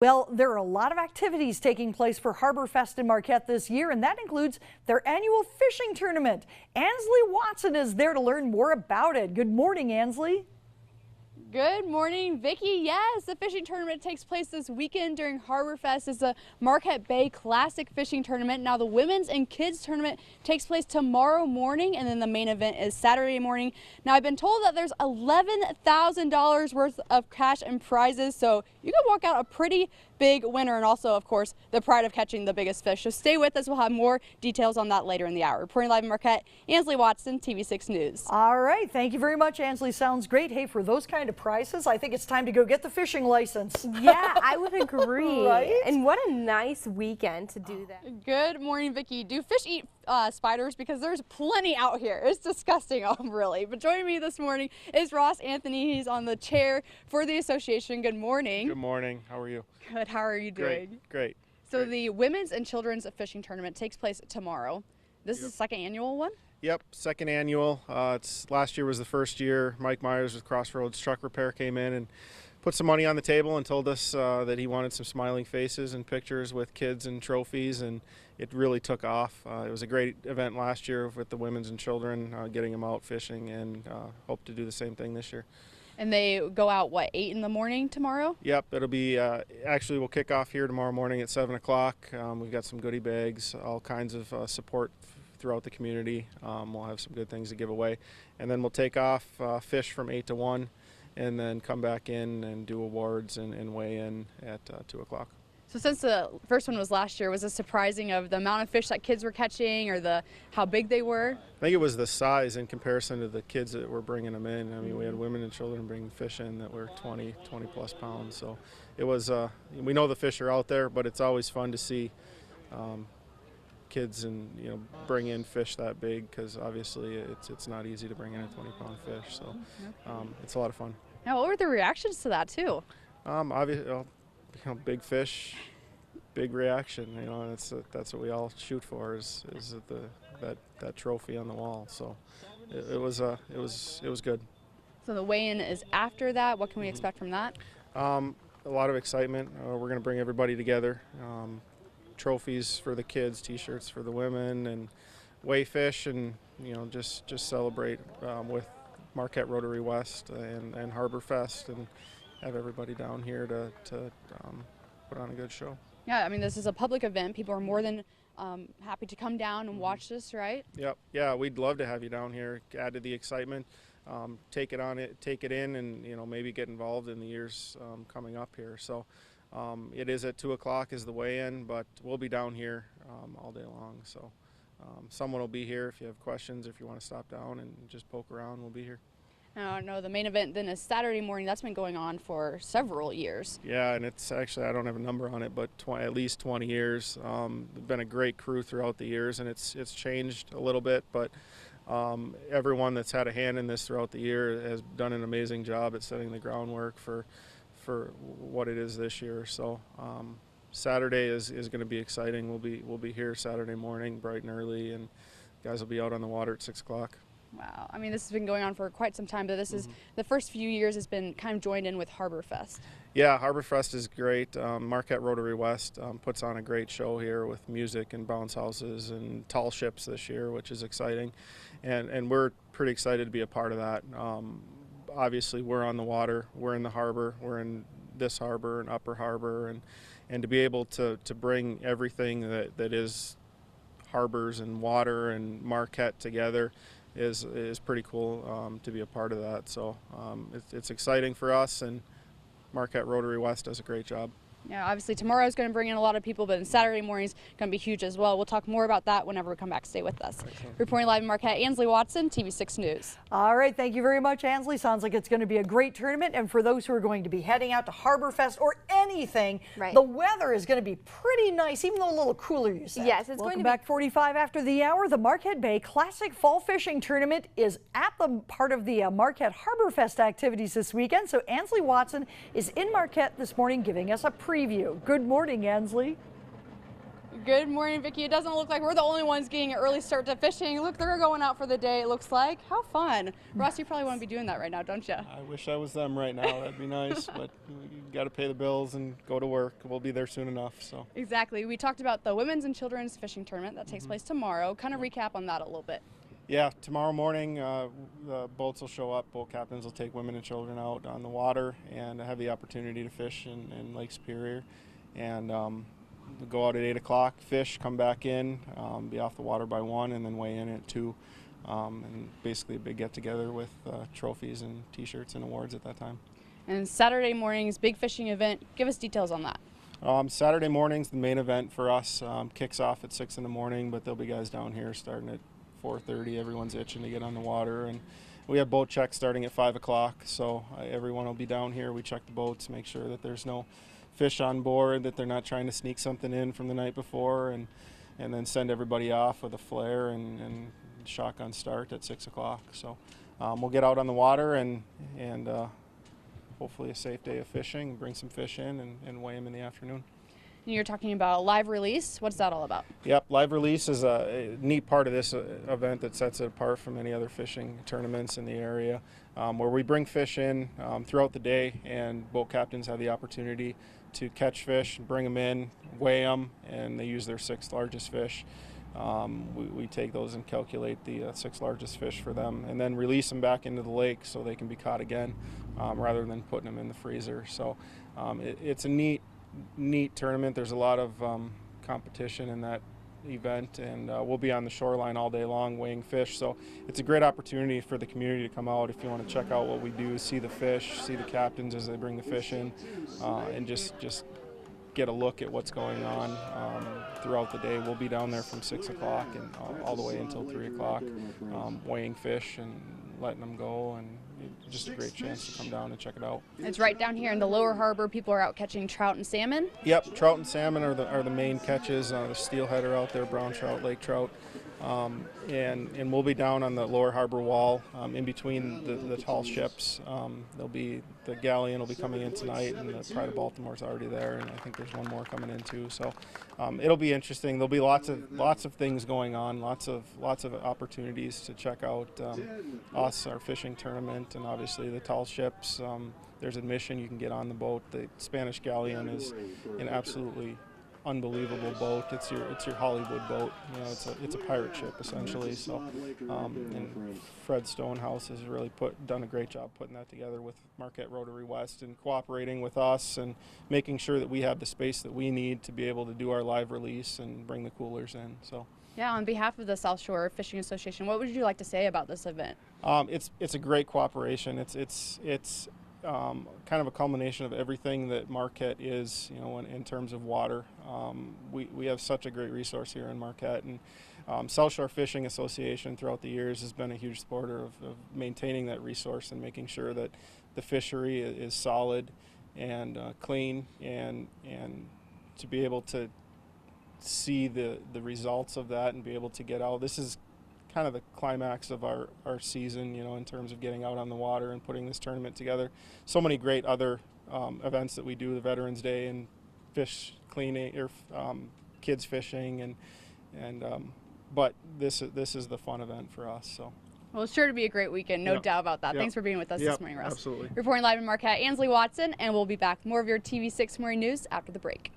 Well, there are a lot of activities taking place for Harbor Fest in Marquette this year, and that includes their annual fishing tournament. Ansley Watson is there to learn more about it. Good morning, Ansley. Good morning, Vicki. Yes, the fishing tournament takes place this weekend during Harbor Fest. It's the Marquette Bay Classic Fishing Tournament. Now, the women's and kids tournament takes place tomorrow morning, and then the main event is Saturday morning. Now, I've been told that there's $11,000 worth of cash and prizes, so you can walk out a pretty big winner, and also, of course, the pride of catching the biggest fish. So stay with us. We'll have more details on that later in the hour. Reporting live in Marquette, Ansley Watson, TV6 News. All right. Thank you very much, Ansley. Sounds great. Hey, for those kind of prizes, I think it's time to go get the fishing license. Yeah, I would agree. Right? And what a nice weekend to do that. Good morning, Vicki. Do fish eat spiders? Because there's plenty out here. It's disgusting, really. But joining me this morning is Ross Anthony. He's on the chair for the association. Good morning. Good morning. How are you? Good. How are you doing? Great. So the women's and children's fishing tournament takes place tomorrow. This is the second annual one? Yep, second annual. Last year was the first year. Mike Myers with Crossroads Truck Repair came in and put some money on the table and told us that he wanted some smiling faces and pictures with kids and trophies, and it really took off. It was a great event last year with the women's and children, getting them out fishing, and hope to do the same thing this year. And they go out, what, 8 in the morning tomorrow? Yep, it'll be, actually we'll kick off here tomorrow morning at 7 o'clock. We've got some goodie bags, all kinds of support throughout the community. We'll have some good things to give away. And then we'll take off, fish from 8 to 1, and then come back in and do awards and weigh in at 2 o'clock. So since the first one was last year, was it surprising of the amount of fish that kids were catching, or how big they were? I think it was the size in comparison to the kids that were bringing them in. I mean, we had women and children bringing fish in that were 20 plus pounds. So it was, we know the fish are out there, but it's always fun to see kids and bring in fish that big, because obviously it's not easy to bring in a 20-pound fish. So it's a lot of fun. Now, what were the reactions to that too? Obviously, big fish, big reaction. That's what we all shoot for, is that trophy on the wall. So it was good. So the weigh-in is after that. What can we expect from that? A lot of excitement. We're going to bring everybody together. Trophies for the kids, T-shirts for the women, and weigh fish, and just celebrate with Marquette Rotary West and Harbor Fest, and have everybody down here to put on a good show. Yeah, I mean, this is a public event. People are more than happy to come down and watch this, right? Yep. Yeah, we'd love to have you down here. Add to the excitement. Take it in, and maybe get involved in the years coming up here. So it is at 2 o'clock is the weigh-in, but we'll be down here all day long. So someone will be here if you have questions, if you want to stop down and just poke around. We'll be here. No, the main event then is Saturday morning. That's been going on for several years. Yeah, and it's actually, I don't have a number on it, but at least 20 years. Been a great crew throughout the years, and it's changed a little bit, but everyone that's had a hand in this throughout the year has done an amazing job at setting the groundwork for what it is this year. So Saturday is going to be exciting. We'll be here Saturday morning bright and early, and guys will be out on the water at 6 o'clock. Wow. I mean, this has been going on for quite some time, but this is the first few years has been kind of joined in with Harbor Fest. Yeah, Harbor Fest is great. Marquette Rotary West puts on a great show here with music and bounce houses and tall ships this year, which is exciting. And we're pretty excited to be a part of that. Obviously, we're on the water. We're in the harbor. We're in this harbor and Upper Harbor. And to be able to bring everything that is harbors and water and Marquette together is pretty cool to be a part of that. So it's exciting for us, and Marquette Rotary West does a great job. Yeah, obviously tomorrow is going to bring in a lot of people, but Saturday morning is going to be huge as well. We'll talk more about that whenever we come back. Stay with us. Excellent. Reporting live in Marquette, Ansley Watson, TV6 News. All right, thank you very much, Ansley. Sounds like it's going to be a great tournament, and for those who are going to be heading out to Harbor Fest or anything, the weather is going to be pretty nice, even though a little cooler, you said. Yes, it's Welcome going to back 45 after the hour. The Marquette Bay Classic Fall Fishing Tournament is at the part of the Marquette Harbor Fest activities this weekend, so Ansley Watson is in Marquette this morning giving us a preview. Good morning, Ansley. Good morning, Vicki. It doesn't look like we're the only ones getting an early start to fishing. Look, they're going out for the day, it looks like. How fun. Ross, you probably want to be doing that right now, don't you? I wish I was them right now. That'd be nice, but you got to pay the bills and go to work. We'll be there soon enough. So Exactly. We talked about the women's and children's fishing tournament that takes place tomorrow. Kind of recap on that a little bit. yeah, tomorrow morning the boats will show up. Boat captains will take women and children out on the water and have the opportunity to fish in Lake Superior. And we'll go out at 8 o'clock, fish, come back in, be off the water by 1, and then weigh in at 2. And basically a big get-together with trophies and T-shirts and awards at that time. And Saturday morning's big fishing event. Give us details on that. Saturday morning's the main event for us. Kicks off at 6 in the morning, but there'll be guys down here starting at 4:30. Everyone's itching to get on the water, and we have boat checks starting at 5 o'clock. So everyone will be down here. We check the boats, make sure that there's no fish on board, that they're not trying to sneak something in from the night before, and then send everybody off with a flare and shotgun start at 6 o'clock. So we'll get out on the water and hopefully a safe day of fishing, bring some fish in and weigh them in the afternoon. You're talking about live release. What's that all about? Yep, live release is a neat part of this event that sets it apart from any other fishing tournaments in the area, where we bring fish in throughout the day, and boat captains have the opportunity to catch fish, bring them in, weigh them, and they use their 6 largest fish. We take those and calculate the 6 largest fish for them, and then release them back into the lake so they can be caught again, rather than putting them in the freezer. So it's a neat tournament. There's a lot of competition in that event, and we'll be on the shoreline all day long weighing fish. So it's a great opportunity for the community to come out if you want to check out what we do, see the fish, see the captains as they bring the fish in, and just get a look at what's going on throughout the day. We'll be down there from 6 o'clock and all the way until 3 o'clock, weighing fish and letting them go, and just a great chance to come down and check it out. It's right down here in the lower harbor. People are out catching trout and salmon. Yep, trout and salmon are the main catches. The steelhead are out there, brown trout, lake trout. And we'll be down on the lower harbor wall in between the tall ships. There'll be the galleon will be coming in tonight, and the Pride of Baltimore's already there, and I think there's one more coming in too. So it'll be interesting. There'll be lots of things going on, lots of opportunities to check out our fishing tournament, and obviously the tall ships. There's admission. You can get on the boat. The Spanish galleon is an absolutely unbelievable boat. It's your Hollywood boat. You know, it's a pirate ship essentially. So, and Fred Stonehouse has really done a great job putting that together with Marquette Rotary West and cooperating with us and making sure that we have the space that we need to be able to do our live release and bring the coolers in. So. Yeah, on behalf of the South Shore Fishing Association, what would you like to say about this event? It's a great cooperation. It's kind of a culmination of everything that Marquette is, you know, in terms of water. We have such a great resource here in Marquette, and South Shore Fishing Association throughout the years has been a huge supporter of maintaining that resource and making sure that the fishery is solid and clean, and to be able to see the results of that and be able to get out. This is kind of the climax of our season, you know, in terms of getting out on the water and putting this tournament together. So many great other events that we do, the Veterans Day and fish cleaning or kids fishing, but this is the fun event for us. So. Well, it's sure to be a great weekend, no doubt about that. Yep. Thanks for being with us this morning, Russ. Absolutely. Reporting live in Marquette, Ansley Watson, and we'll be back with more of your TV6 Morning News after the break.